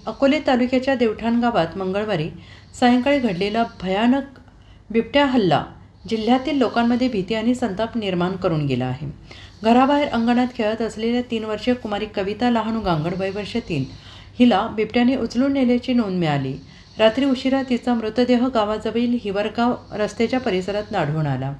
अकोले तालुक्याच्या देवठाण गावात मंगळवारी सायंकाळी घडलेला भयानक बिबट्या हल्ला जिल्ह्यातील लोकांमध्ये भीती आणि संताप निर्माण करून गेला आहे। घराबाहेर अंगणात खेळत असलेल्या 3 वर्षीय कुमारी कविता लहानू गांगड वय वर्ष 3 हिला बिबट्याने उचलून नेल्याची नोंद मिळाली। रात्री उशिरा तिचा मृतदेह गावाजवळील हिवरगाव रस्त्याच्या परिसरात आढळून आला।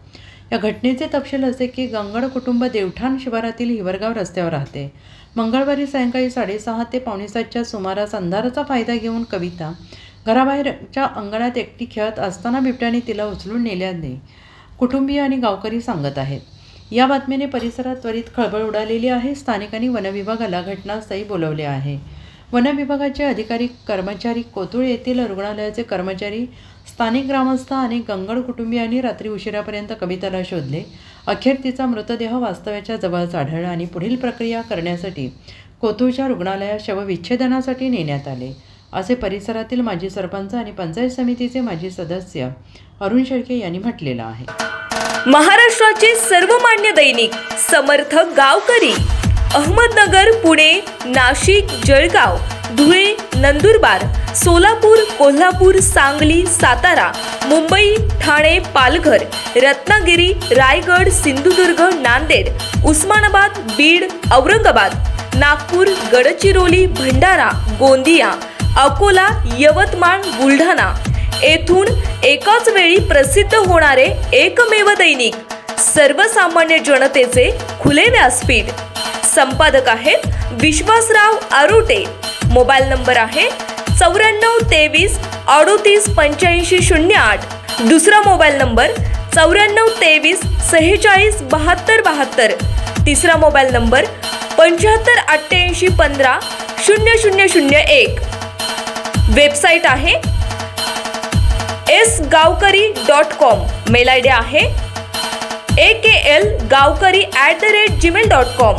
या घटनेचे तपशील असे की गांगड कुटुंब देवठाण शिवारातील हिवरगाव रस्त्यावर राहते। मंगळवारी सायंकाळी 6:30 ते 6:45च्या सुमारास अंधाराचा फायदा घेऊन कविता घराबाहेरच्या अंगणात एकटी खेळत असताना बिबट्याने तिला उचलून नेल्याने कुटुंबीय आणि गावकरी सांगत आहेत। या बातमीने परिसरात त्वरित खळबळ उडालेली आहे। स्थानिकांनी वनविभागाला घटनास्थळी बोलवले आहे। वनविभागाचे अधिकारी कर्मचारी, कोथरूड येथील रुग्णालयाचे कर्मचारी, स्थानिक ग्रामस्थ आणि गांगड कुटुंबियांनी रात्री उशिरापर्यंत कविताला शोधले। अखेर तिचा मृतदेह वास्तव्याच्या जवळच आढळला आणि पुढील प्रक्रिया करण्यासाठी कोथरूडच्या रुग्णालयात शवविच्छेदनासाठी नेण्यात आले, असे परिसरातील माजी सरपंच आणि पंचायत समितीचे माजी सदस्य अरुण शेळके यांनी म्हटलेलं आहे। महाराष्ट्राचे सर्वमान्य दैनिक समर्थ गावकरी अहमदनगर, पुणे, नाशिक, जळगाव, धुळे, नंदुरबार, सोलापूर, कोल्हापूर, सांगली, सातारा, मुंबई, ठाणे, पालघर, रत्नागिरी, रायगड, सिंधुदुर्ग, नांदेड, उस्मानाबाद, बीड, औरंगाबाद, नागपूर, गडचिरोली, भंडारा, गोंदिया, अकोला, यवतमाळ, बुलढाणा येथून एकाच वेळी प्रसिद्ध होणारे एकमेव दैनिक, सर्वसामान्य जनतेचे खुले व्यासपीठ। संपादक आहेत विश्वासराव आरोटे। मोबाईल नंबर आहे 9423 38 85 08। दुसरा मोबाईल नंबर 9423 46 72 72। तिसरा मोबाईल नंबर 75 88 15 0001। वेबसाईट आहे sgavkari.com। मेल आयडी आहे akl gavkari@gmail.com।